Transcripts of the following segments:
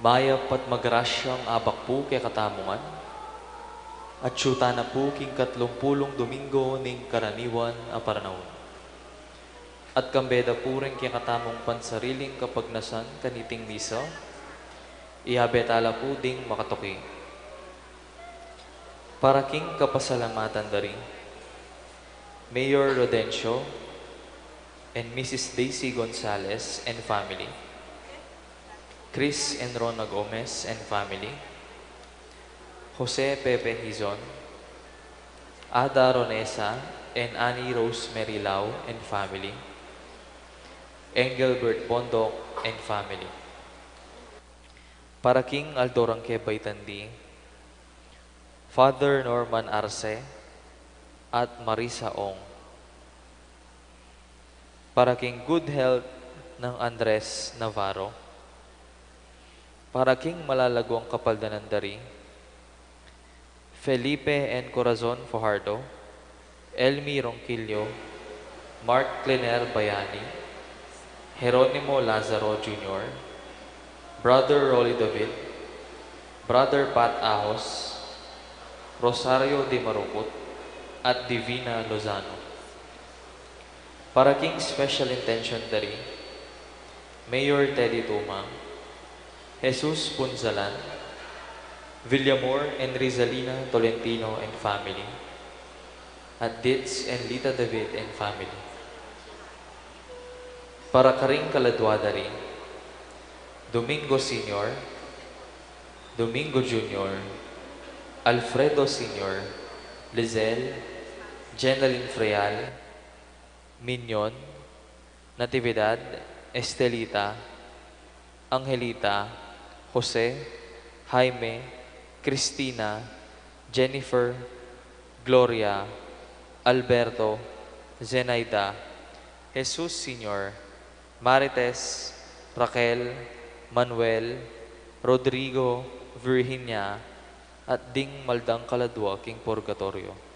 Mayap at magrasyang abak po kay katamungan, at syuta na po king 30 Domingo ning karaniwan a paranaon. At kambeda po rin kay katamong pansariling kapag nasan kaniting misa, ihabetala po ding makatoki. Para king kapasalamatan dari, Mayor Rodencio and Mrs. Daisy Gonzalez and family, Chris and Rona Gomez and family, Jose Pepe Hizon, Ada Ronesa and Annie Rosemary Lau and family, Engelbert Bondok and family. Para King Aldorangke Baitandi, Father Norman Arce at Marisa Ong. Para King Good Health ng Andres Navarro. Para King Malalagwang Kapaldanandari, Felipe and Corazon Fajardo, Elmi Ronquillo, Mark Cliner Bayani, Jeronimo Lazaro Jr., Brother Rolly David, Brother Pat Ahos, Rosario de Maruput, at Divina Lozano. Para King Special Intention Dari, Mayor Teddy Tuma, Jesus Punzalan, Villamor and Rizalina Tolentino and family, at Ditz and Lita David and family. Para Karing Kaladwadari, Domingo Sr., Domingo Jr., Alfredo Sr., Lizelle, Jenaline Freal, Mignon, Natividad, Estelita, Angelita, Jose, Jaime, Cristina, Jennifer, Gloria, Alberto, Zenaida, Jesus Sr., Marites, Raquel, Manuel, Rodrigo, Virginia, at Ding Maldang Kaladwa King Purgatorio.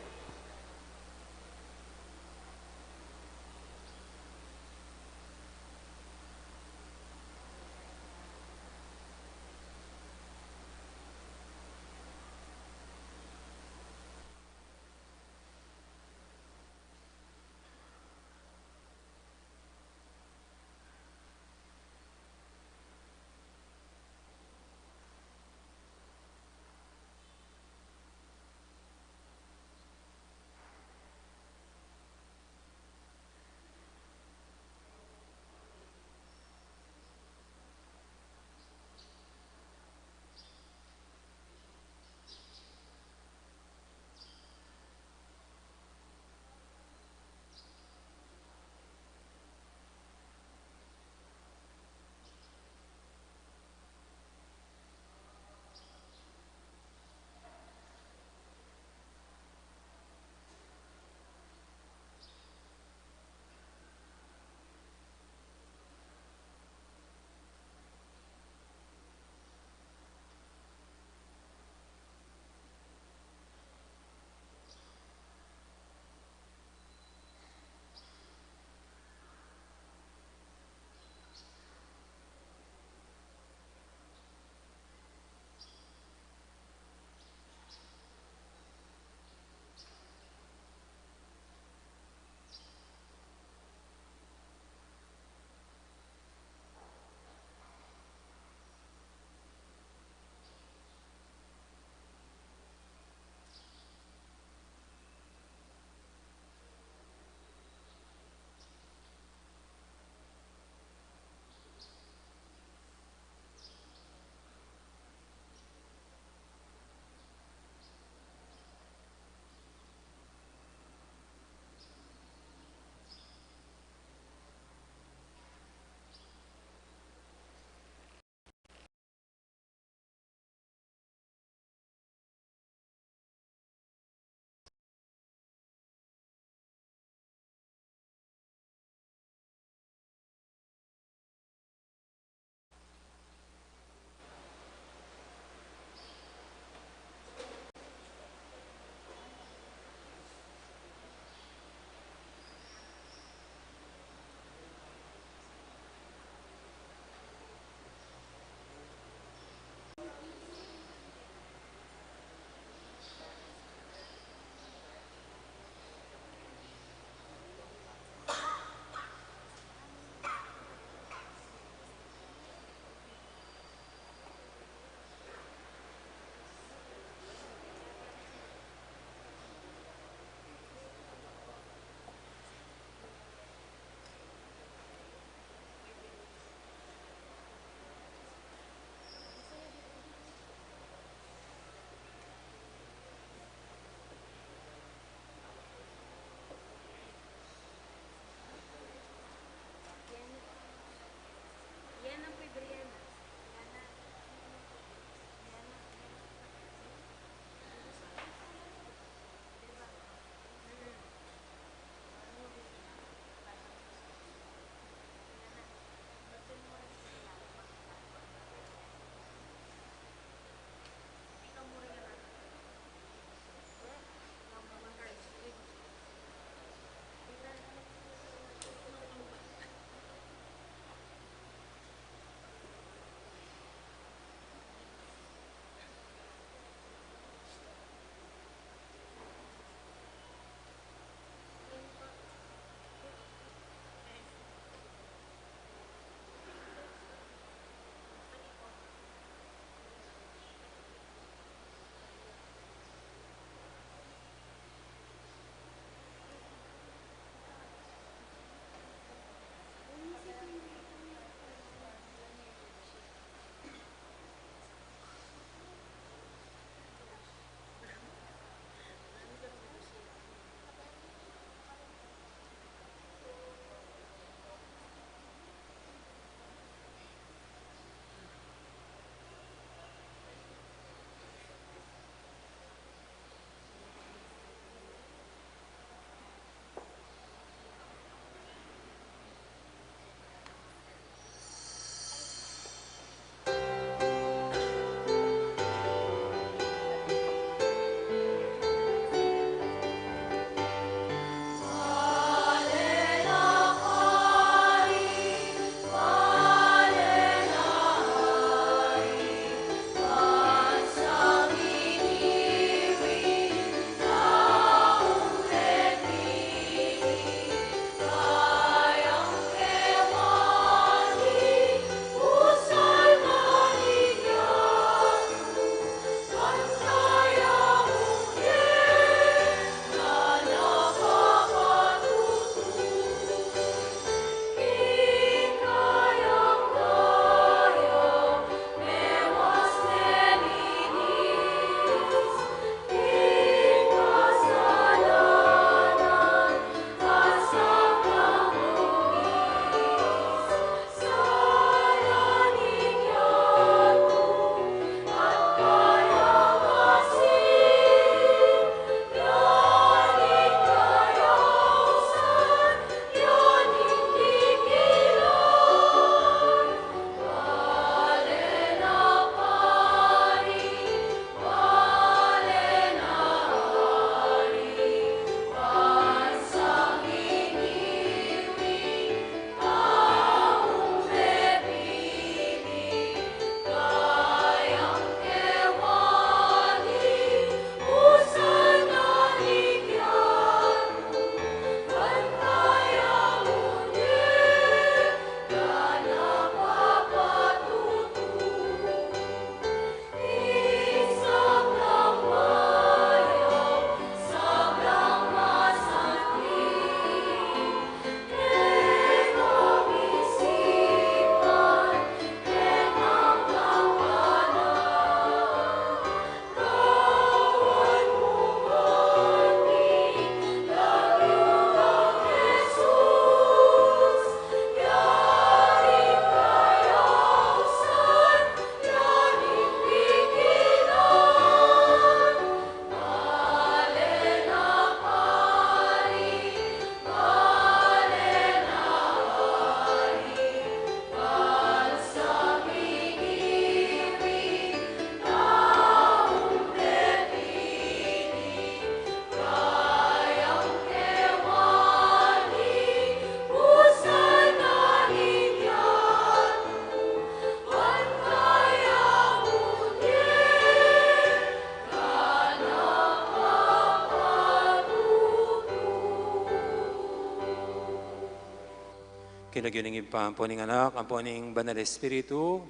Kinagyoning ipampo ning anak, ampo ning banal espiritu,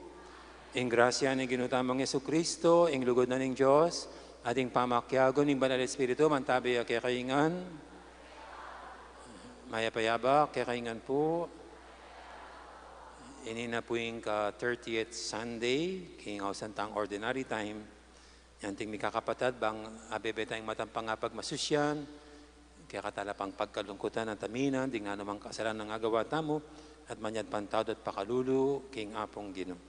ing grasya ning ginutamang Yesu Kristo, ing lugod na ning Diyos, ating pamakyagon ning banal espiritu, mantabi a kakaingan, mayapayaba, kakaingan po, ini na po yung ka-30th Sunday, king santang ordinary time, yan ting mikakapatad, bang abebe tayong matampang nga pagmasusyan, kaya katalapang pagkalungkutan ng taminan, di nga namang kasalan ng agawa tamo, at manyad pantawad at pakalulu, king apong Ginoo.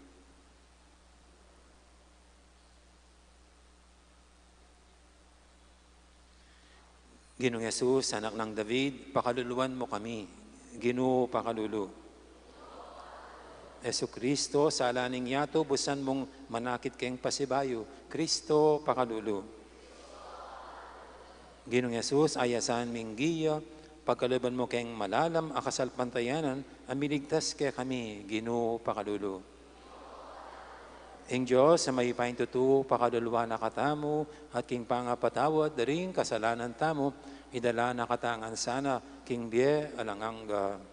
Ginoong Yesus, anak ng David, pakaluluan mo kami. Ginoo, pakalulu. Yesu Kristo, sa alaning yato, busan mong manakit kayong pasibayo. Kristo, pakalulu. Ginoong Yesus, ayasan minggiya, pagkaluban mo kayong malalam, akasal pantayanan, amiligtas kaya kami. Ginoo, pakalulu. Ing Diyos, sa may paintutu, pakaluluwa na katamo, at king pangapatawad, daring kasalanan tamo, idala na katangan sana, king biye, alangangga.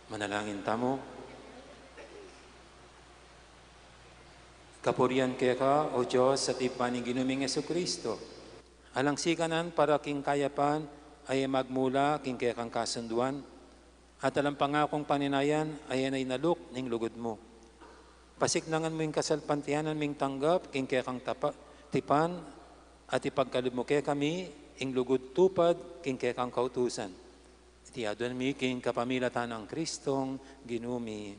Manalangin tamo. Kapurian kaya ka, O Diyos, sa tipaning ginuming Yesu Kristo. Alang sikanan para king kayapan ay magmula king kaya kang kasunduan, at alang pangakong paninayan ay naluk ning lugod mo. Pasiknangan mo yung kasalpantiyanan ming tanggap, king kaya kang tipan, at ipagkalib mo kaya kami, ing lugod tupad, king kaya kang kautusan. Itiadon mi king kapamilatan ng Kristong ginumi.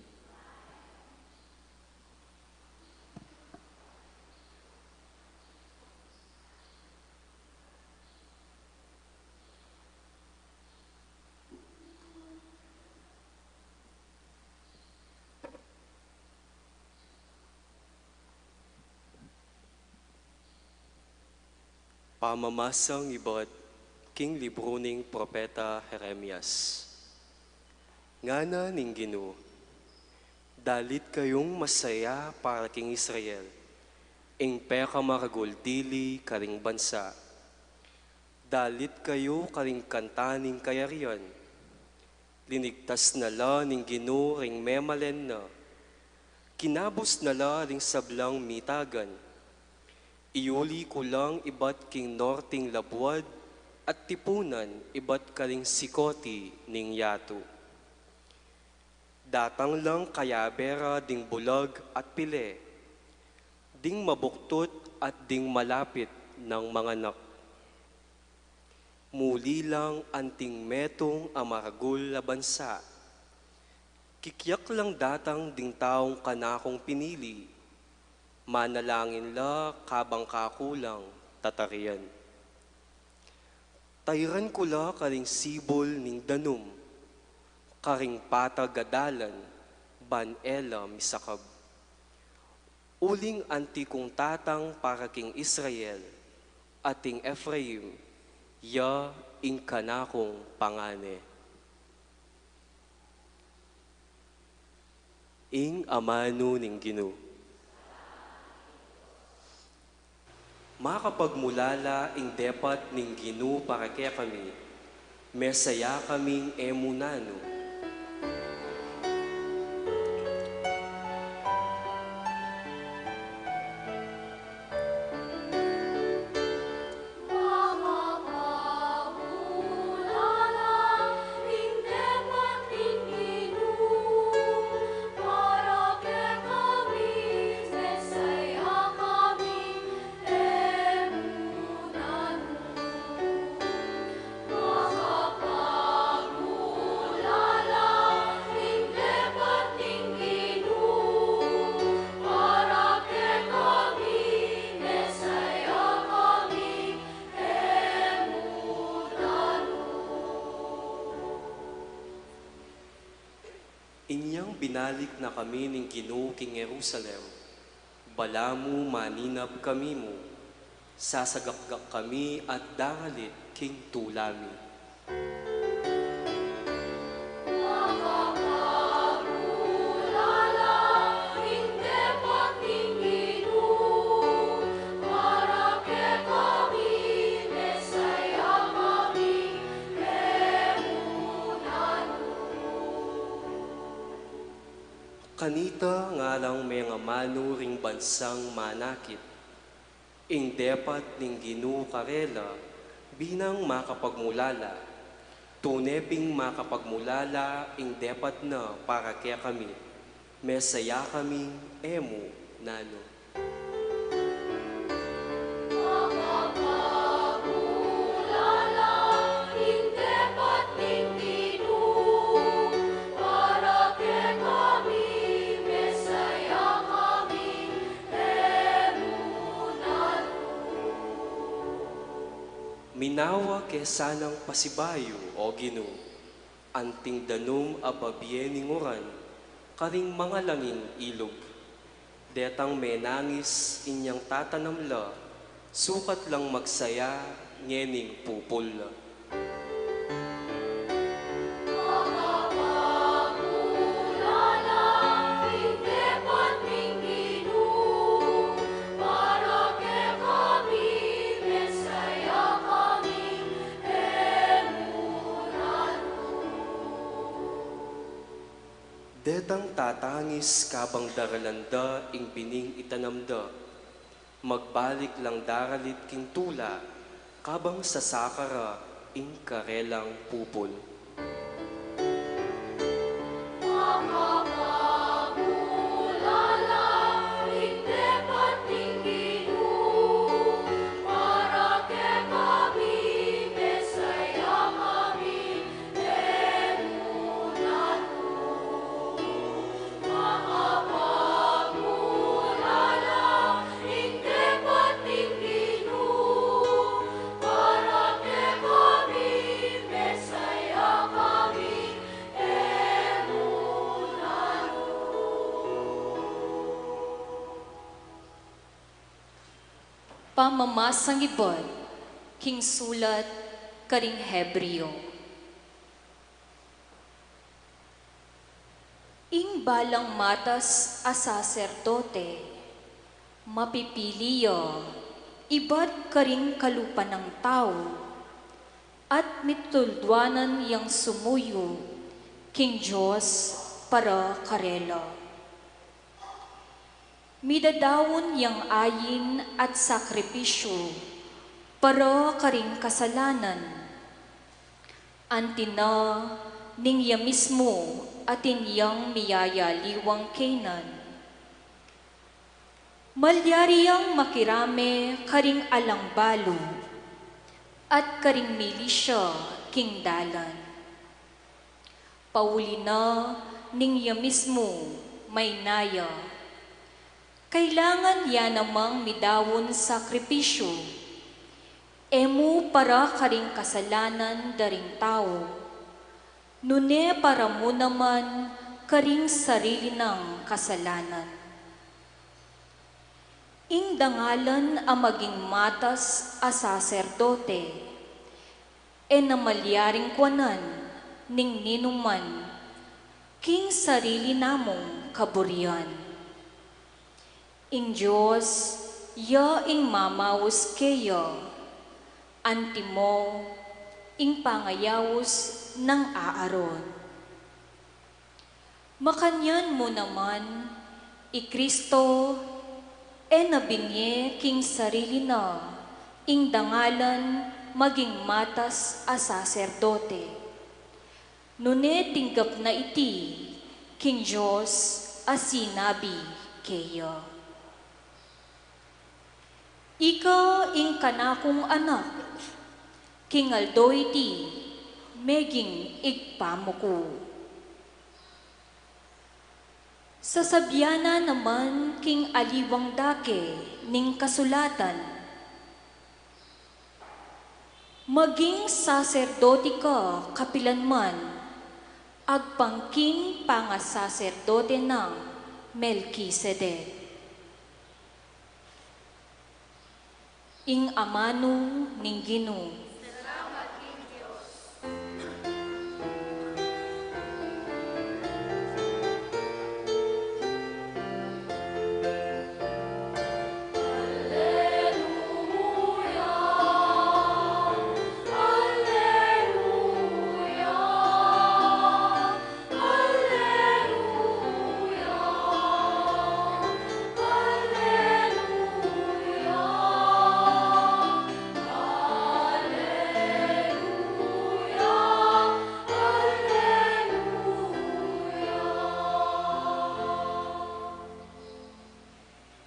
Pamamasang iba't king libro ning propeta Jeremias. Ngana ning Ginoo, dalit kayong masaya para king Israel, ing peka maragol dili karing bansa. Dalit kayo karing kantaning kayarian, linigtas na la ning Ginoo ring memalen na, Kinabos nala ring sablang mitagan. Iuli ko lang ibat king norting labuad at tipunan ibat karing sikoti ning yato. Datang lang kayabera ding bulag at pile, ding mabuktot at ding malapit ng mga nak. Muli lang anting metong amaragul na bansa. Kikyak lang datang ding taong kanakong pinili, manalangin la kabang kakulang tatarian. Tayran ko la karing sibol ning danum, karing patagadalan, banela misakab. Uling anti kong tatang para king Israel, ating Ephraim, ya ing kanakong pangane. Ing amano ning Ginoo. Makapagmulala ing depat ning Ginoo para kaya kami, mesaya kaming emunano. Inyang binalik na kami ning Ginoo king Jerusalem. Balamu maninap kami mo, sasagakgak kami at dangalit king tulami. Kanita nga lang may nga mano ring bansang manakit. Ing depat ning Ginoo karela, binang makapagmulala. Tuneping makapagmulala ing depat na para kaya kami. Mesaya kaming emo nano. Minawa kesanang pasibayo, o Ginoo, anting danum ababye ninguran, karing mga langing ilog. Detang menangis inyang tatanamla, sukat lang magsaya, ngening pupula. Detang tatangis kabang daralanda ing bining itanamda, magbalik lang daralit king tula, kabang sasakara ing karelang pupol. Pamamasang ibon, king sulat, karing Hebreo. Ing balang matas a saserdote, mapipiliyo, iba't karing kalupan ng tao, at mitulduanan yang sumuyo, king Diyos para karela. Midadawon yang ayin at sakripisyo, para karing kasalanan. Antina ning ya mismo atin yang miyayaliwang kenan. Malyariyang makirame karing alangbalo, at karing milisya king dalan. Pauli na ning ya mismo may naya. Kailangan ya namang midawon sakripisyo, emu para karing kasalanan daring tao, nune para mo naman karing sarili ng kasalanan. Ing dangalan ang maging matas a saserdote, e namalyaring kwanan ning ninuman, king sarili namong kaburian. Ing Diyos, ya ing mamawos keya, antimo, ing pangayawos ng aaron. Makanyan mo naman, i Kristo, e nabinye king sarili na, ing dangalan maging matas a saserdote. Nune tinggap na iti, king Diyos a sinabi keya. Ika ing kanakong anak, king aldo iti, meging igpamo ko. Sasabyana naman king aliwang dake ning kasulatan. Maging saserdote ka kapilanman, agpangkin pangasaserdote ng Melkisedek. Ing amano ning Ginoo.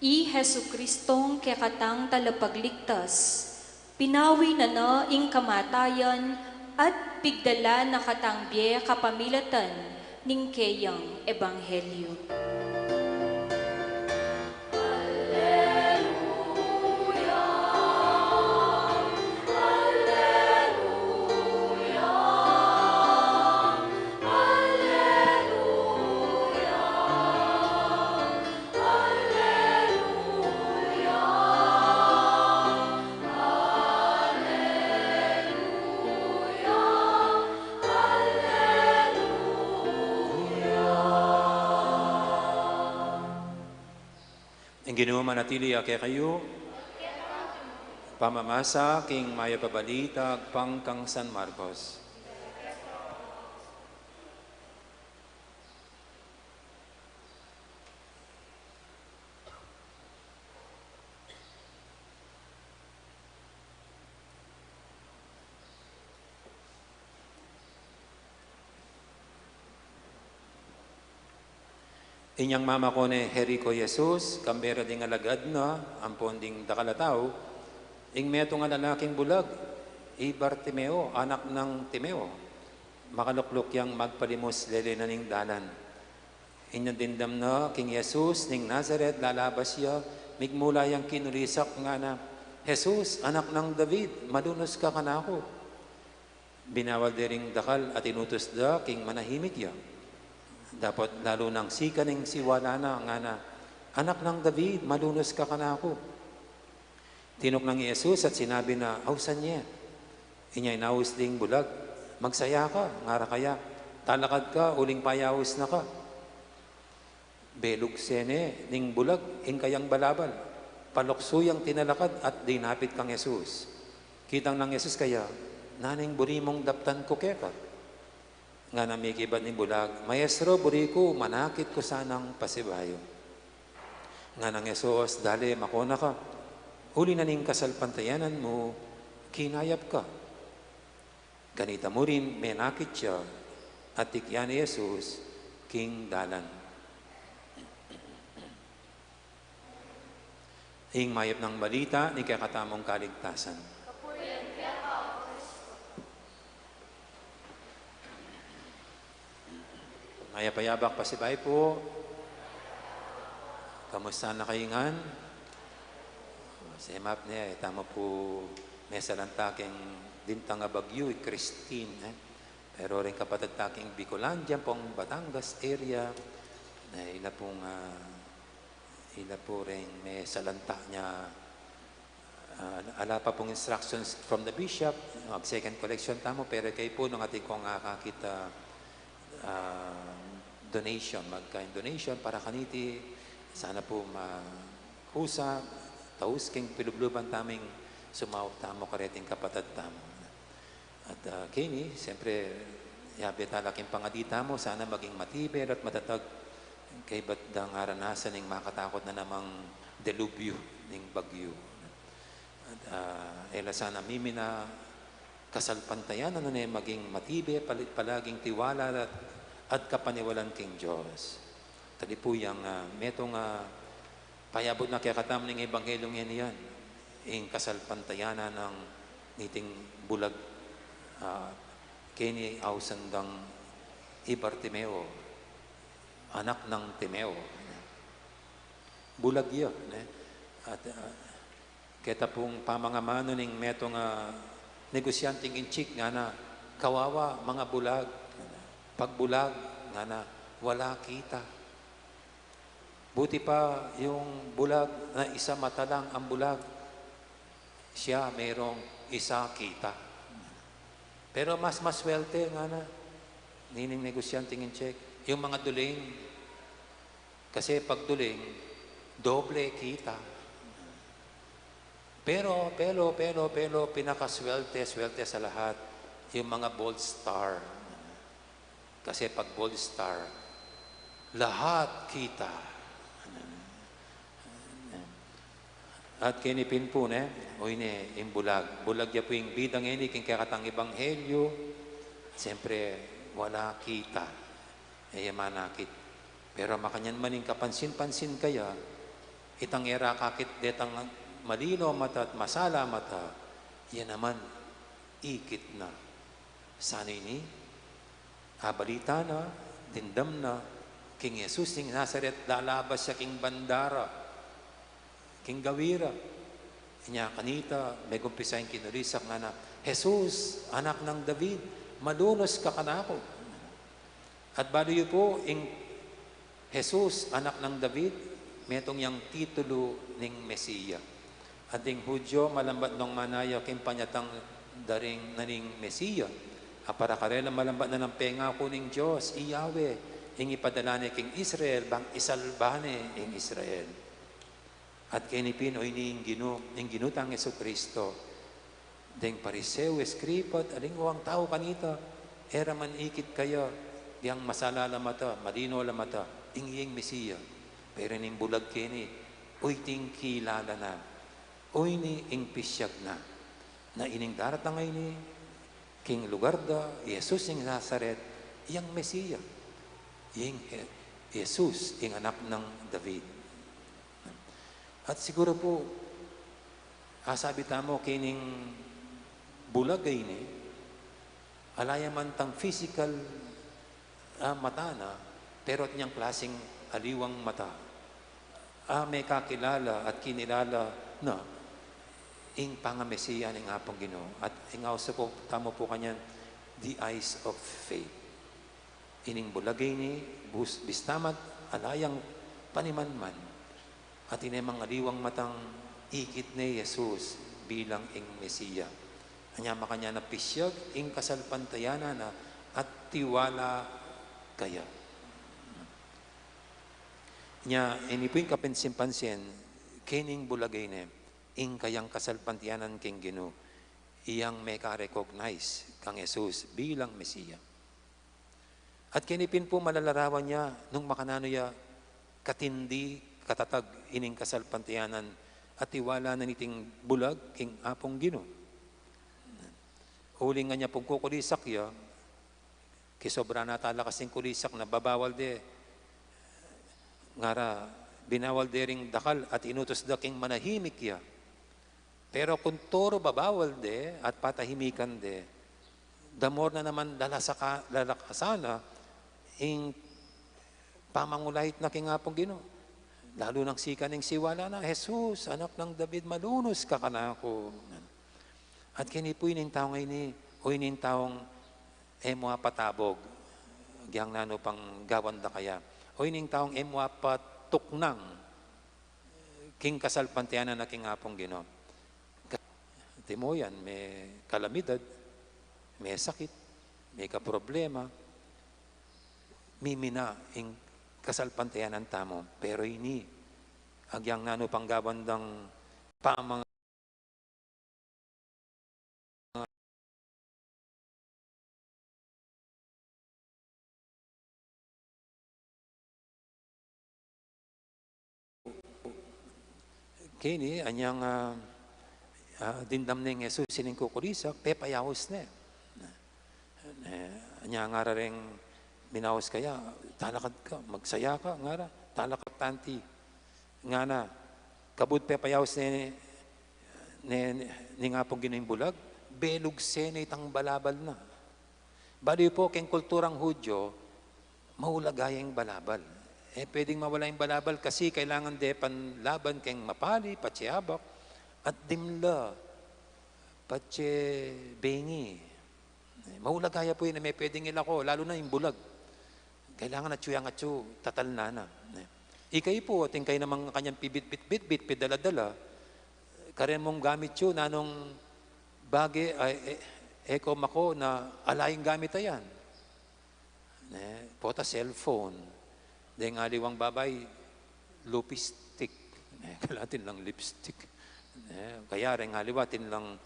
I Jesucristong kekatang talapagligtas, pinawi na ing kamatayan at pigdala na katangbiye kapamilatan ning keyang ebanghelyo. Ang Ginoo manatili ake kayo, pamamasa king maya pabalita pangkang San Marcos. Inyang mama ko ni Jerico Jesus, kambera ding alagad na, ampon ding dakalataw, ing meto nga lalaking bulag, Bartimeo, anak ng Timeo, makaluklok yang magpalimos lele na ning dalan. Inyang dindam na, King Jesus, ning Nazareth, lalabas siya, migmula yang kinulisak nga na, Jesus, anak ng David, madunos ka kanako. Binawal dering dakal at inutos da, king manahimik ya. Dapat lalo nang sikaning siwala na nga na, anak ng David, malunos ka kanako. Tinok ng Jesus at sinabi na, awsan niya. Inyay naus ding bulag, magsaya ka, ngara kaya, talakad ka, uling payawis na ka. Belug sene, ning bulag, ing kayang balabal, paluksuyang tinalakad at dinapit kang Jesus. Kitang ng Jesus kaya, naning burimong daptan ko kekat. Nga namikibat ni bulag, Maestro, buri ko, manakit ko sanang pasibayo. Nga ng Yesus, dali makona ka. Uli na ning kasalpantayanan mo, kinayap ka. Ganita mo rin, menakit siya, at tikyan ni Jesus, king dalan. Ing mayap ng balita, ni kakatamong kaligtasan. Mayapayabak pasibay po. Kamusta na kayingan? Sa map niya, tama po, may salantaking dintang Bagyo, Christine. Pero rin kapatid taking Bicolan, dyan pong Batangas area, na ila po rin may salanta niya. Ala pa pong instructions from the bishop, second collection tamo, pero kayo po nung ating kong kakita donation, magkain donation para kaniti, sana po makusa, taus king pilubluban taming sumawag tamo kareting kapatid tamo. At kini, siyempre, yabi talaking pangadita mo, sana maging matibay at matatag kay ba't dang aranasan ng makatakot na namang delubyo ng bagyo. At ela sana mimina kasalpantayan, ano na maging matibay, palaging tiwala at kapaniwalan king Diyos. Tali po yung metong payabot na kaya katam ng Ebanghelyong yan, yung kasalpantayanan ng niting bulag kini ausandang Ibartimeo, anak ng Timeo. Bulag yun. At kita pong pamangamano ng metong negosyanteng inchik nga na kawawa mga bulag, pagbulag nga na wala kita. Buti pa yung bulag na isa mata lang ang bulag, siya mayroong isa kita. Pero mas maswerte nga na nining negosyanteng inchik, yung mga duling, kasi pag duling, doble kita. Pero, pinakaswerte sa lahat, yung mga bold star. Kasi pag bold star, lahat kita. At kinipin po o ini, yung bulag. Bulag ya po yung bidang ini, king kakatang Ebanghelyo, siyempre, wala kita. Manakit. Pero makanyan maning kapansin-pansin kaya, itang era kakit detang malino mata at masala mata, yan naman, ikit na. Sana ini, balita na, dindam na, king Jesus ning Nazaret, lalabas siya king bandara, king gawira. Inya kanita, may kumpisahin kinurisak nga na, Jesus, anak ng David, malunos ka kanako. At baliyo po, ing Jesus, anak ng David, metong yang titulo ning Mesiya. At ing Hudyo, malambat nung manaya, king panyatang daring naning Mesiya. Para karela malambat na ng pengako ning Diyos, iyawe, ing ipadalane king Israel, bang isalbane ing Israel. At kinipin o ning ginutang Jesucristo, ding pariseo, eskripot, aling uwang tao kanita, era man ikit kaya, diyang masalala mata, malino la mata, ing Mesiya. Pero ning bulag kini, uy ting kilala na, uy ni ing pisyag na ining daratang ay ni, king lugar da, Jesus ing Nazaret, iyang Mesiya. Iyang Jesus, ing anak ng David. At siguro po, sabi tamo, kining bulag ay ni, alaya man tang physical mata na, pero at niyang klaseng aliwang mata. May kakilala at kinilala na ing pangamesiya ng apong Ginoo. At ingawsa po, tamo po kanyan, the eyes of faith. Ining bulagay ni, bistamat, alayang panimanman, at inemang aliwang matang ikit ni Jesus bilang ing Mesiya. Anya makanya na pisyag, ing kasalpantayana na, at tiwala kaya. Nya, ini po yung kapansin-pansin, kining bulagay ne, ing kayang kasalpantiyanan king Ginoo, iyang may ka-recognize kang Jesus bilang Mesiya. At kinipin po malalarawan niya, nung makanano ya, katindi, katatag ining kasalpantiyanan at iwala na niting bulag king apong Ginoo. Huling nga niya pong kukulisak ya, kisobra na talakas ng kulisak na babawal de, ngara binawal de ring dakal at inutos da king manahimik ya. Pero kung toro babawal de at patahimikan de, damor na naman lalakasana ing pamangulahit na king apong Ginoo. Lalo nang sika ning siwala na, Jesus, anak ng David, malunos ka kanako. At kinipoy ning taong ini, o ning taong emwa patabog, giyang nano pang gawan da kaya, o ning taong emwa patuknang, king kasalpantiyanan na king apong Ginoo. Timo yan, may kalamidad, may sakit, may kaproblema, mimina ing kasalpantiyanan tamo, pero ini, agyang nano pang gawan dang pamang kini anyang dindam ning Jesus sining kukulisak pepayawos ne. Anya nga ring minawas kaya talakad ka magsaya ka ngara talakad tanti nga na kabud pepayawos ni nga pong Ginoong bulag belug sene itang balabal na. Bali po keng kulturang Hudyo mahulagayang balabal. Pwedeng mawala yung balabal kasi kailangan de panlaban keng mapali, patsiyabak, at dimla, patse bengi. Mahulagaya po yun na may pwedeng ilako, lalo na yung bulag. Kailangan at tsuyang at tsu, tatal na. Ikay po, ating kayo namang kanyang pibit-bit-bit, pidala-dala, karen mong gamit yun, nanong bagay, eko mako na alayang gamit ayan. Pota cellphone. Dahil nga liwang babay, lupistik. Kalatin lang lipstick. Kaya rin nga liwatin lang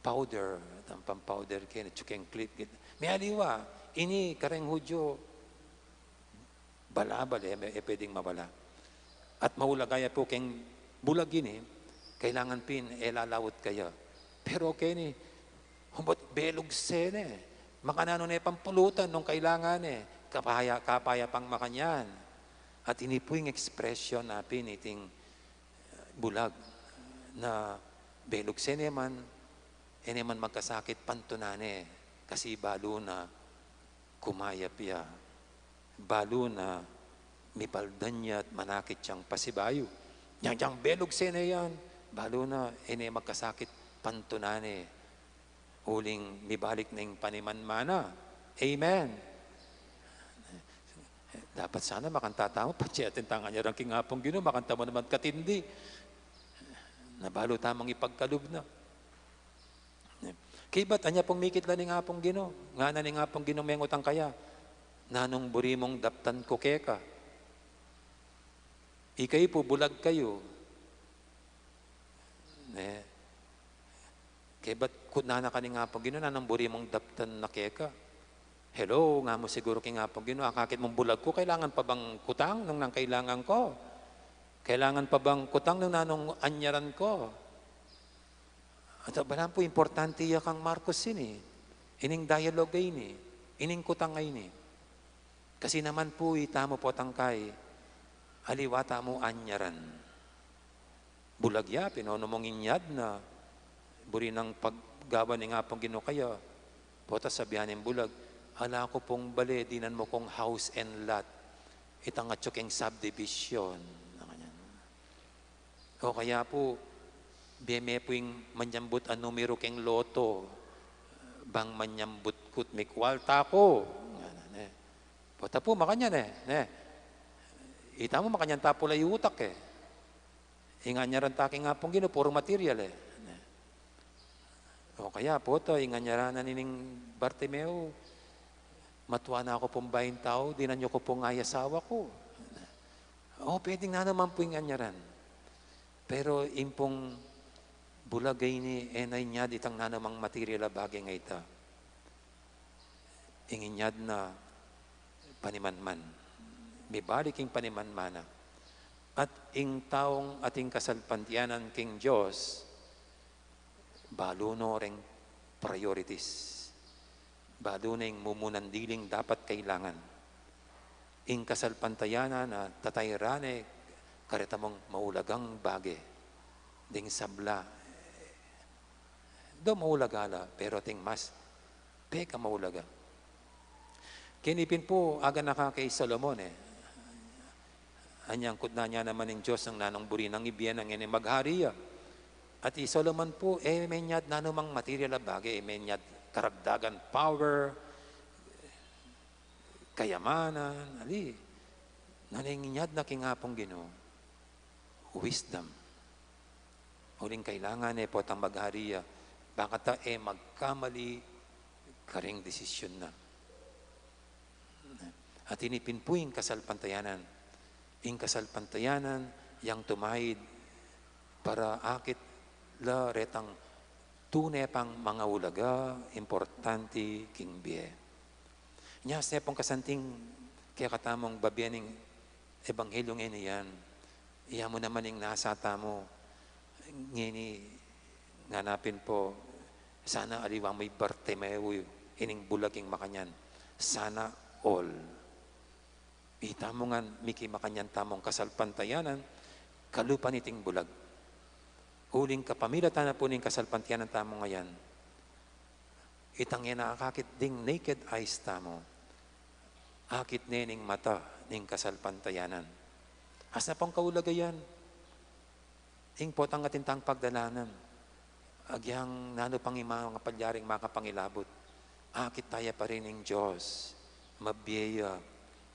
powder. Tampang powder kayo, tsukeng clip. May aliwa, ini kareng Hudyo, balabal pwedeng mawala. At mahulagaya po keng bulag ini, kailangan pin, lalawot kayo. Pero okay ni, humot belog sene. Makanano na pampulutan nung kailangan kapaya pang makanyan. At ini po yung ekspresyon na piniting bulag na belog seneman, eneman magkasakit pantunane kasi balo na kumayap ya. Balo na mipaldan niya at manakit siyang pasibayo. Yang belog sene yan, balo na ene magkasakit pantunane. Huling mibalik na yung panimanmana. Amen. Dapat sana makanta tamo, pati atin tangan niya rin kingapong Ginoo, makanta mo naman katindi. Nabalo tamang ipagkalub na. Kibat, anya pong mikit lang ng apong Ginoo. Nga na ng apong Ginoo may utang kaya. Nanong burimong daptan ko keka. Ikay po, bulag kayo. Kibat, kunana ka ng apong Ginoo, nanong burimong daptan na keka. Hello, nga mo siguro king apong Ginoo, akakit mong bulag ko, kailangan pa bang kutang nung nang kailangan ko? Kailangan pa bang kutang nung nanong anyaran ko? At balang po, importante ya kang Marcos ini. Ining dialogue ini. Ining kutang ini. Kasi naman po, itamo po tangkay, aliwata mo anyaran. Bulag ya, pinono mong inyad na, buri ng paggawa ng apong Ginoo kaya, pota sabihan ng bulag, hala ko pong bali, dinan mo kong house and lot. Itang atsukeng subdivision. O kaya po, biyeme po yung manyambut ang numero keng loto. Bang manyambut kut may kwalta ko. Pota po, makanyan Ita mo makanyan tapo lay utak Ingan niya rin taking nga pong Ginoo, puro material O kaya po ito, ingan niya rin nining Bartimeo, matuwa na ako pong bayin tao, di na nyo ko pong ayasawa ko. Pwedeng na naman po yung anyaran. Pero impong bulagay ni enay niya, ditang na namang material bagay nga ita. Ingin niya na panimanman. May balik yung panimanmana. At ing taong ating kasalpantianan king Diyos, baluno ring priorities. Baluno ing mumunandiling dapat kailangan. Ing kasalpantayanan na tatayrane karitamong maulagang bage. Ding sabla. Do maulagala, pero ting mas peka maulaga. Kinipin po aga na kay Solomon Anyang kutna niya naman ng Diyos ang nanong buri ng ibiyan ng ini maghariya. At Solomon po, menyad na namang material na bagay, menyad karagdagan power, kayamanan, naninginyad na kingapong Ginoo, wisdom. Huling kailangan po ang maghariya, baka ta magkamali karing desisyon na. At inipin po yung kasalpantayanan. Ing kasalpantayanan, yang tumahid para akit la retang tunay pang mga ulaga, importante king biye. Nya sepong kasanting kaya katamong babiyaning ebanghelyong iniyan, iya mo naman yung nasata mo, ngini nganapin po, sana aliwang may Bartimeo, ining bulaging makanyan, sana all. Itamo nga, miki makanyan tamong kasalpantayanan, kalupan iting bulag. Huling kapamilatan na po ning kasalpantayanan tamo ngayon. Itang yan nakakakit ding naked eyes tamo. Akit nening mata ning kasalpantayanan. Asa pong kaulagayan? Ing po tang atintang pagdalanan. Agyang nano pang mga palyaring makapangilabot. Akit tayo pa rin ng Diyos. Mabiyaya.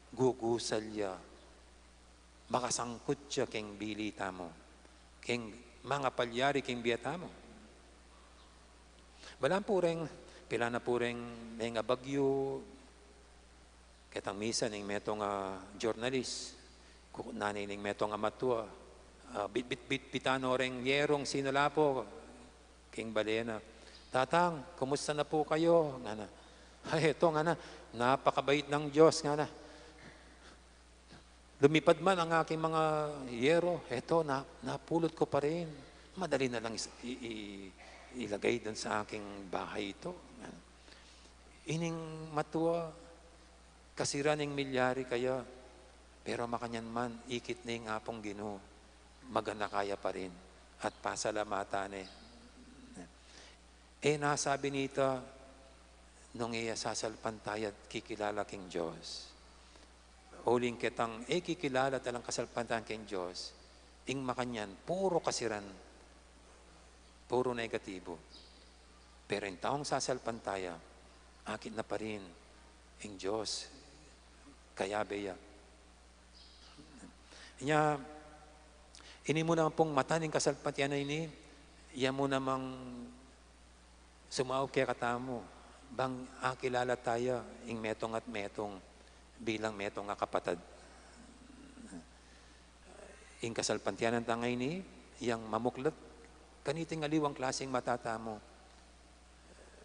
Gugusalya, makasangkot siya keng bilita mo, keng mga palyari keng biyata mo. Balang po rin, pila na po rin may nga bagyo, kitang misa ng metong journalist, kukunanin ng metong matua, bitano rin yerong sinula po, keng balena. Tatang, kumusta na po kayo? Nga na, ay, ito nga na, napakabait ng Diyos nga na. Lumipad man ang aking mga yero, eto, napulot ko pa rin. Madali na lang ilagay doon sa aking bahay ito. Ining matua, kasira ng milyari kaya, pero makanyan man, ikit na yung apong Ginoo, magana kaya pa rin, at pasalamatan nasabi nito, nung iya sasalpantay at kikilala king Diyos. Huling kitang kikilala talang kasalpantahan king Diyos, ing makanyan, puro kasiran, puro negatibo. Pero yung taong sasalpantaya, akit na pa rin, ing Diyos, kaya beya. Inya, ini mo naman pong mata ng kasalpantayan na ini, iya mo namang sumawag kaya katamo, bang akilala tayo, ing metong at metong, bilang metong nga kapatid. Ing kasalpantiyanan tangay ni, yang mamuklat, kaniting aliwang klaseng matatamo.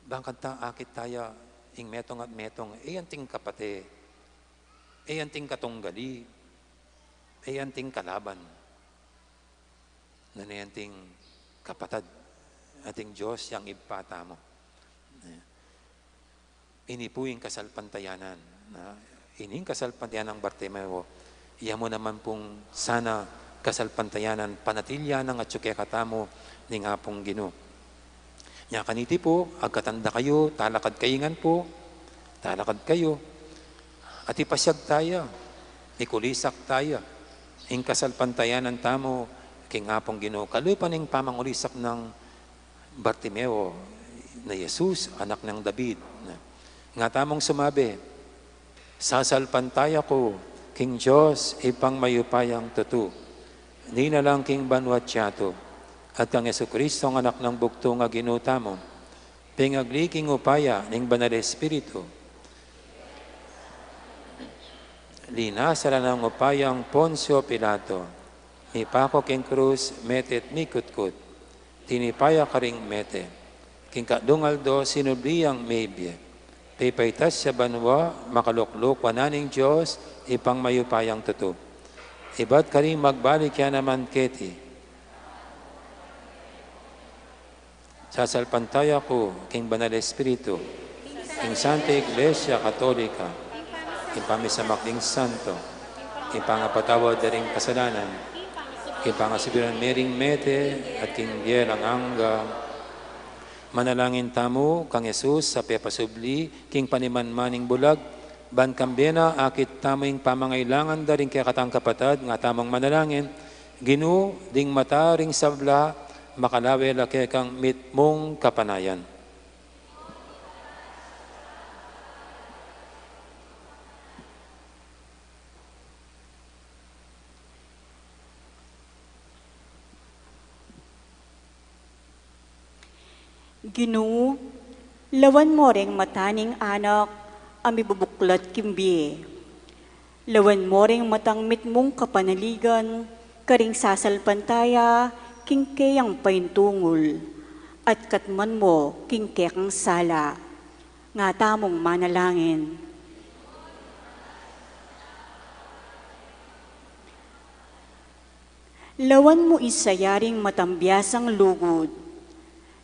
Bangkad ta, akit tayo, ing metong at metong, anting kapate, anting katunggali, anting kalaban, nanayanting kapatid, ating Diyos yang ipatamo. Ini po yung kasalpantayanan, ining kasalpantayanan ng Bartimeo, iya mo naman pong sana kasalpantayanan, panatilyanan at suke katamo ning apong Ginoo. Nya kaniti po, agkatanda kayo, talakad kayingan po, talakad kayo, at ipasyag tayo, ikulisak tayo, ing kasalpantayanan tamo, king apong Ginoo, kalupan ning pamangulisak ng Bartimeo, na Jesus, anak ng David, nga tamong sumabi, sasalpantaya ko, king Diyos, ipang mayupayang tutu. Di na lang king banwat siyato, at kang Jesucristo ang anak ng bugto nga ginuta mo, pingagliking upaya ning banal Espiritu. Linasala ng upayang Poncio Pilato, ipako king krus, metet mikutkut, tinipaya karing mete, king kadungal do sinubliyang mebye, pipaitas sa banwa, makalukluk, wananing Diyos, ipang mayupayang tutu. Iba't ka rin magbalik yan naman keti. Sasalpantaya ko, King Banal Espiritu, King Santa Iglesia Katolika, Ipamisamakding Santo, Ipangapatawad na rin kasalanan, Ipangasibiran Mering Mete, at King Bielang Angga, manalangin tamo, Kang Jesus, sa pepasubli, King Panimanmaning Bulag, Ban Kambena, akit tamoing pamangailangan da rin kaya katang kapatad, nga tamang manalangin, Ginu, ding mata ring sabla, makalawe lake kang mitmong kapanayan. Ginoo, lawan mo ring mataning anak, ami bubuklat kimbi. Lawan mo ring matang mitmong kapanaligan, karing sasalpantaya, kingkeyang paintungol, at katman mo kingkekang sala, nga tamong manalangin. Lawan mo isayaring matambyasang lugod,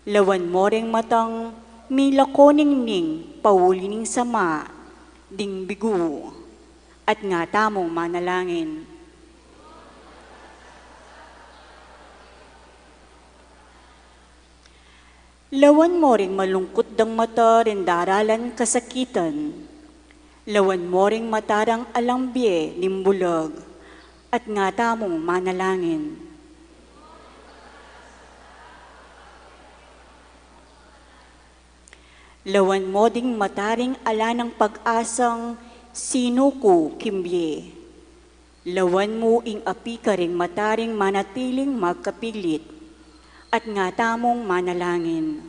lawan mo ring matang milakoning ning paulining sama, ding bigu, at nga tamong manalangin. Lawan mo ring malungkot dang mata rin daralan kasakitan. Lawan mo ring matarang alambye nimbulag, at nga tamong manalangin. Lawan mo ding mataring ala ng pag-asang sinuko kimbye. Lawan mo ing api ka ring mataring manatiling magkapilit, at nga tamong manalangin.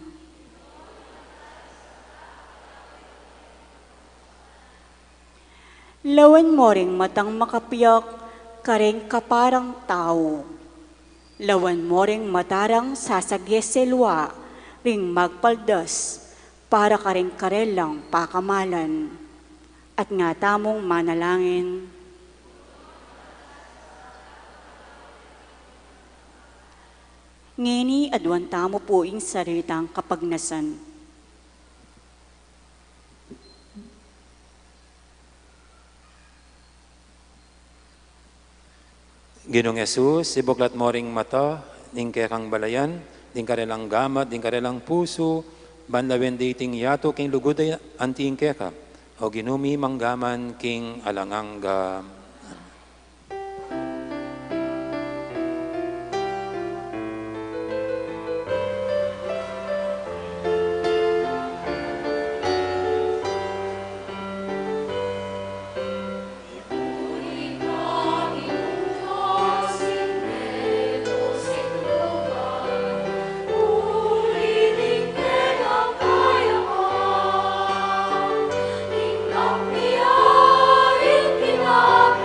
Lawan mo ring matang makapiyak, kareng kaparang tao. Lawan mo ring matarang sasagyeselwa, ring magpaldas, para kareng karelang pakamalan, at nga tamong manalangin. Ngeni adwan tamo po ing saritang kapagnasan. Ginong Jesus, ibuklat mo ring mata, ning kekang balayan, ding karelang gamat, ding karelang puso, banlawen dating yato king luguday anting keka, o ginumi manggaman king alangangga. Pinag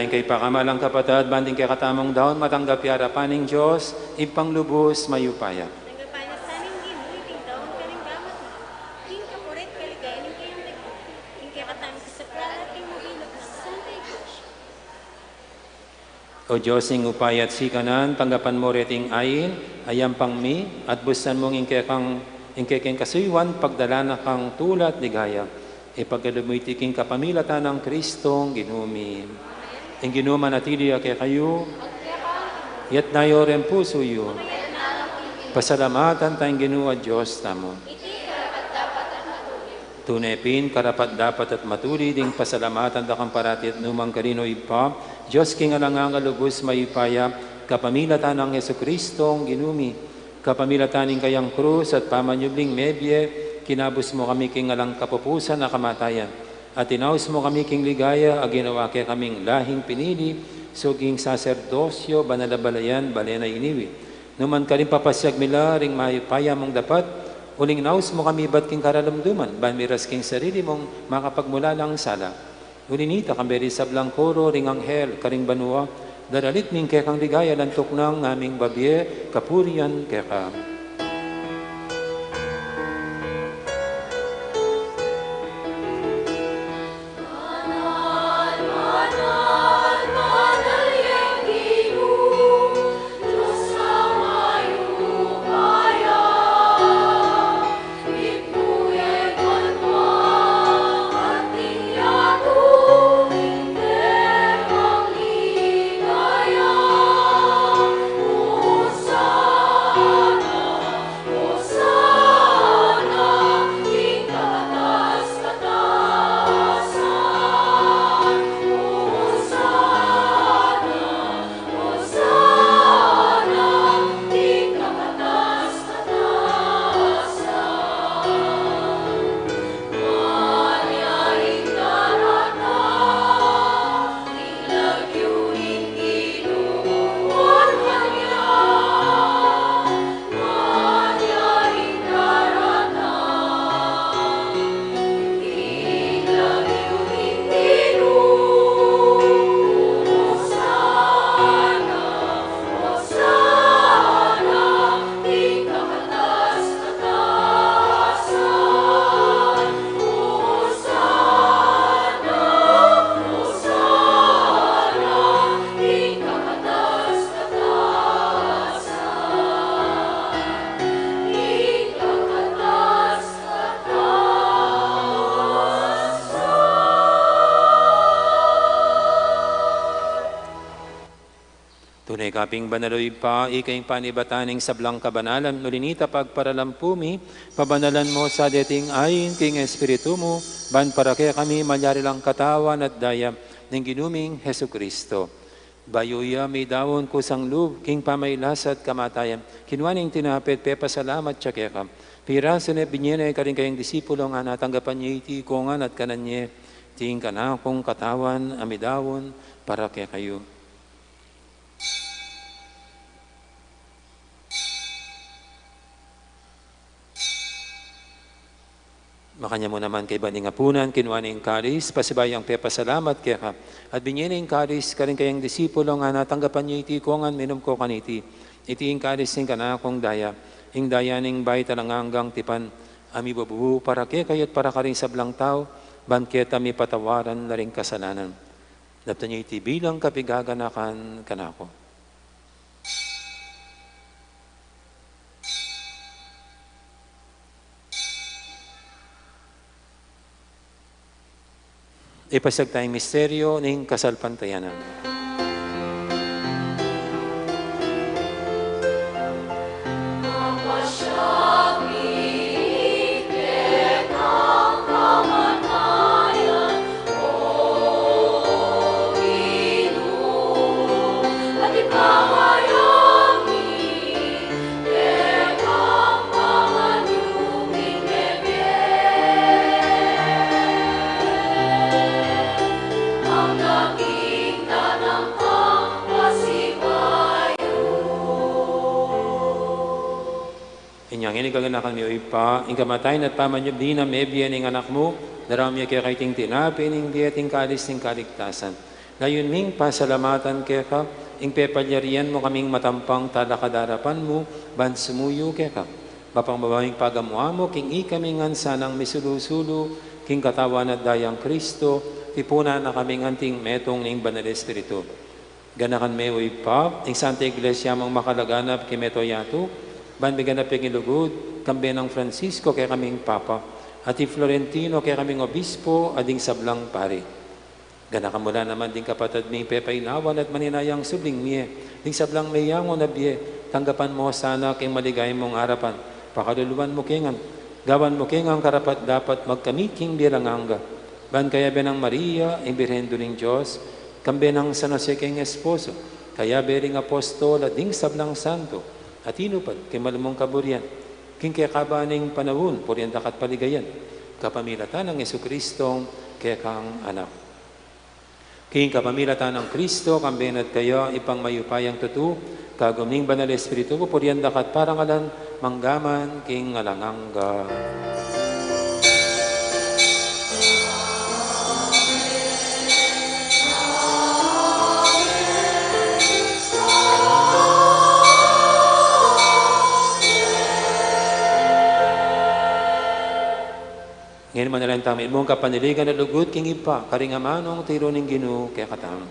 karing kay pakamalang kapatad, banding kay katamong daon, matanggap yara paning Diyos, ipanglubos mayupaya. Nagapanasaning ginuy, ting taon kaling gamat na. King kapurit kaligayan ng kayong nagpo. King kay katang kasaklala, ting mabilog na Santa Iglesia. O Diyos, ing upayat sikanan, tanggapan mo reting ayin, ayam pang mi, at busan mong ingkekeng kasuywan, pagdala na kang tulat, ligaya. Ipagkalumuitiking kapamilatan ng Kristong ginumi. Ing ginuma natili kay kayo, yat nayo rin puso yu. Pasalamatan tayong ginua Diyos tamo. Tunepin, karapat dapat at matuli, ding pasalamatan da kang parati at numang karino ipa, Diyos king alangang alubos maipaya, kapamilatan ng Yesu Kristong ginumi, kapamilatan ng kayang krus at pamanyubling mebye, kinabos mo kami king alang kapupusan na kamatayan, at tinaos mo kami king ligaya, aginawa kay kaming lahing pinili, suging saserdosyo, banalabalayan, balena iniwi. Numan ka rin papasyag mila, ring maipaya mong dapat, uling naos mo kami ba't king karalamduman, ban miras king sarili mong makapagmula lang sala. Ulinita kamberi sa blangkoro, ring anghel, karing banua, daralit ming kekang ligaya, lantok ng aming babye, kapurian keka. Tunay kaping banaloy pa, ikayong panibataning sablang kabanalan, nulinita pagparalampumi, pabanalan mo sa dating ayin, king Espiritu mo, ban para kaya kami malyari lang katawan at daya ng ginuming Hesu Kristo. Bayuya may dawon ko sang lub, king pamaylas at kamatayan, kinwaning tinapit, pepa salamat siya kaya ka. Pirasan e binyena ka rin kayong disipulo nga natanggapan niya iti kongan at kananye, ting kanakong katawan, amidawon, para kaya kayo. Makanya mo naman kay baning apunan, kinwaning karis, pasibayang pepa salamat kaya ka. At binyening karis, karing kayang disipulo nga natanggapan niyo iti kongan, minum ko kaniti. Iti ing karis ing kanakong daya, ing daya ning bay talanganggang tipan, ami babubu para kaya kayo't para karing sablang tao, banket ami patawaran na ring kasalanan. Napta niyo iti bilang kapigaganakan kanako. Ipasag tayong misteryo ng kasalpantayanan. Inyang ini kaganakan mi uipa, ing kamatayin at pamanyub di na mebyen ing anak mo, daramya kaya kay ting tinapin, ing diyating kalis ting kaligtasan. Layon ming pasalamatan keka, ing pepalyarian mo kaming matampang talakadarapan mo, ban sumuyo keka. Mapangmabawing pagamwa mo, king ikamingan sanang misulusulo, king katawan at dayang Kristo, tipuna na kaming anting metong ning Banal Espiritu. Ganakan me uy pa, ing Santa Iglesia mong makalaganap kimeto yato, ban biganap ing ilugod, kambe ng Francisco kay kaming Papa, at Florentino kay kaming Obispo, ading sablang pare. Ganakan mula naman din kapatid ming pepainawan at maninayang subling miye, ding sablang mayango na biye, tanggapan mo sana kay maligay mong harapan, pakaluluan mo kingan, gawan mo kingang karapat dapat magkamiking biranganga, ban kaya benang Maria, ing Birhendo ng Diyos, kambe ng San Jose king esposo, kaya bering apostol at ding sablang santo, at inupad kay malumong kaburian, king kaya kabaning panahon, purienta kat paligayan, kapamilatan ng Jesucristong kaya kang anak. King kapamilatan ng Kristo, kambenat kayo, ipang mayupayang tutu, kaguming Banal Espiritu, purienta kat parangalan, manggaman, king alangangga. Ngayon manalang tamin mong kapaniligan at lugod king ipa, karingamanong tiro ng Ginoo kaya katang.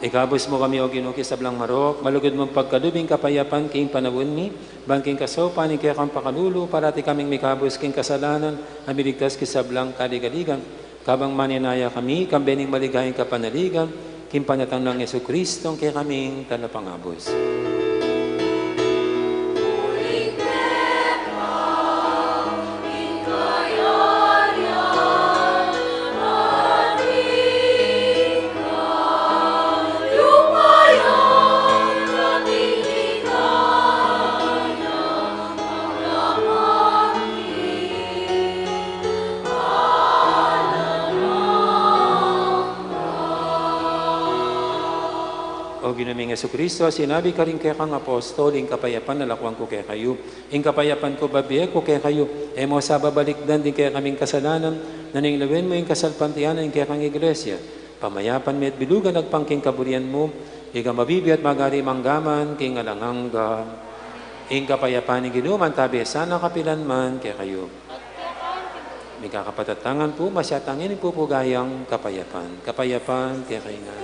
Ikabos mo kami o ginuki sa blang marok, malugod mong pagkalubing kapayapan king panawon mi, bangking kasopan ni kaya kang pakalulu, parati kaming mikabos king kasalanan, amiligtas kisablang kaligaligan, kabang maninaya kami, kambening maligayang kapanaligan, king panatang ng Jesucristo, kaya kaming talapangabos. O ginaming Jesucristo, sinabi ka rin kaya kang apostol, ing kapayapan nalakwang ko kaya kayo. Ing kapayapan ko babiye ko kaya kayo. E mo sa babalikdan din kaya kaming kasalanan, naninglawin mo yung kasalpantianan ing kaya kang iglesia. Pamayapan met bilugan nagpangking kaburian mo, iga mabibi at magari manggaman, king alangangga. Ing kapayapan ni ginuman, tabi sana kapilan man kaya kayo. May kakapatatangan po, masyatangin po pugayang kapayapan. Kapayapan kaya kayo nga.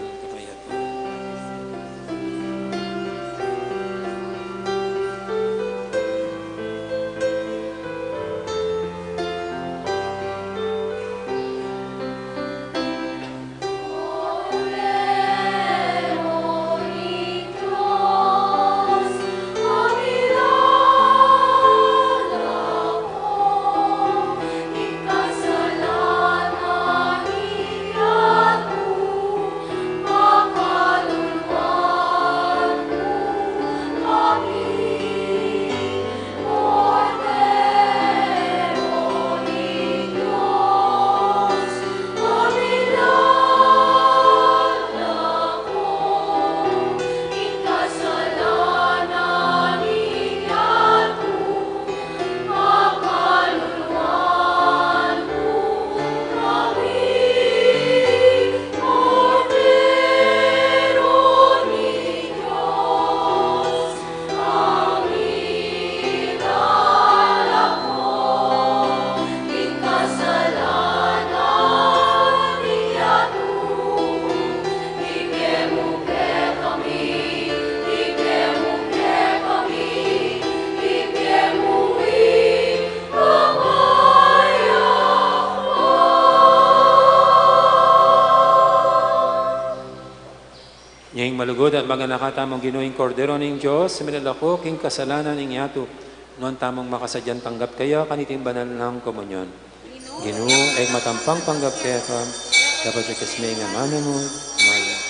Ing malugod at maganakatamong ginuing kordero ning Diyos, minalako king kasalanan ning yato. Noon tamong makasadyan tanggap kaya kaniting banal ng komunyon. Ginoo ay matampang panggap kaya ka, dapat siya kasmay nga manamod, maya.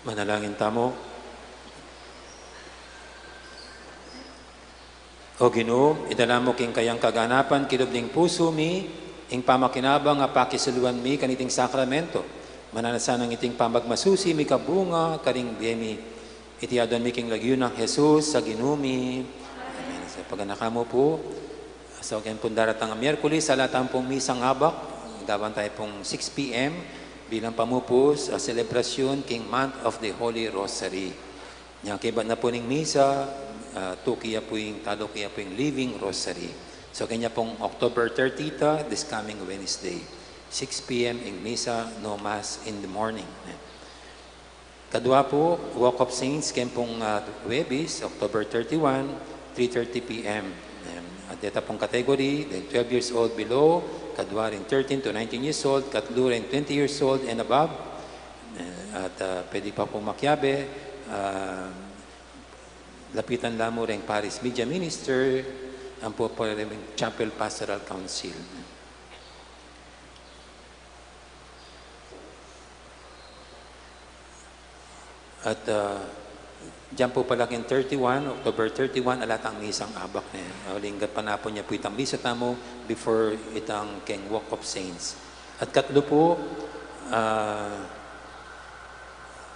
Manalangin tamo. O Ginoo, idala mo king kayang kaganapan, kilubling puso mi, ing pamakinabang nga pakisuluan mi kaniting sakramento. Mananasan ang iting pamagmasusi, mi kabunga, karing biyemi. Itiadon mi king lagyo ng Jesus sa ginumi. Amen. Sa paganakamo po, sa so, pong daratang Miyerkules, sa latang pong misang habak, dawan tayo pong 6 p.m. bilang pamupos sa selebrasyon king month of the Holy Rosary. Nya kiba na po ning misa, tukiya po yung talo kaya po yung Living Rosary. So kanya pong October 30 this coming Wednesday. 6 p.m. in misa, no mass in the morning. Kadua po, Walk of Saints, kaya pong Webis, October 31, 3:30 p.m. At dito pong category, 12 years old below, kadua rin 13 to 19 years old, katlo rin 20 years old and above. At pwede pa pong makyabe, lapitan lang mo rin Paris Media Minister, ang po rin Chapel Pastoral Council. At dyan po pala kin 31, October 31, alatang misang abak na yan. Linggat pa na po niya po itang misa tamo before itang king Walk of Saints. At katlo po,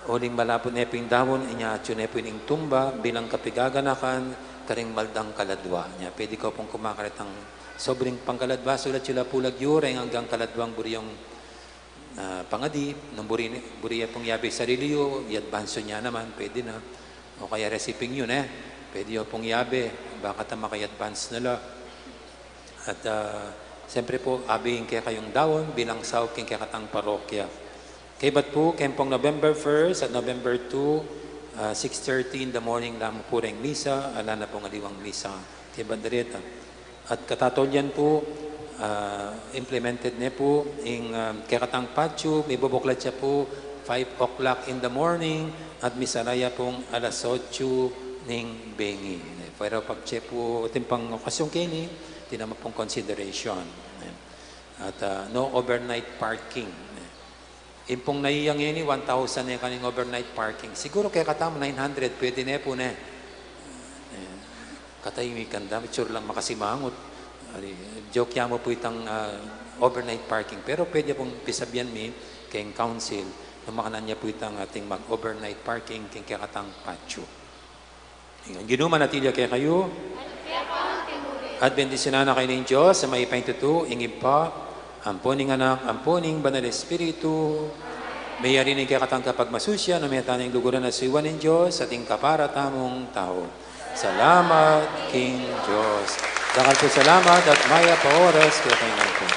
uling malapot na po yung dawon, inyatyo na po yung tumba, bilang kapigaganakan, karing maldang kaladwa. Nya, pwede ko pong kumakarit ang sobrang pangkaladwa, sulat sila pulag yureng hanggang kaladwang buriyong pangadip, nung buriya pong yabi sariliyo, i-advance niya naman, pwede na. O kaya resiping yun pwede yun pong yabi, baka tama kay advance nila. At siyempre po, abihin kaya kayong dawon, bilang sauking kaya katang parokya. Kaya ba't po, kaya pong November 1st at November 2, 6:30 in the morning lang po rin misa, ala na pong aliwang misa. Kaya ba't darita. At katatolyan po, implemented na po yung kakatang patyo, may bubuklat siya po 5 o'clock in the morning at misaraya pong alas 8 ng bengi. Pero pag siya po timpang okasyon kini, di naman pong consideration. At no overnight parking. Impong naiyang yun, 1,000 na kaning overnight parking. Siguro kaya katama 900, pwede na po na. Katahimikan dami, sure lang makasimangot. Joke mo po itang overnight parking. Pero pwede pong pisabyan mi kayong council na makanan niya po itang ating mag-overnight parking kayong kakatang patio. Ginuman natilya kaya kayo. At bendisyonan na kayo ng Diyos sa may paintuto, ingib pa, amponing anak, amponing banal espiritu, may yarinig kaya katang kapag masusya na may tanang luguran na siwan ng Diyos sa ating kaparatamong tao. Salamat, King Diyos. Dakal po salamat at maya pa oras kaya kayo natin.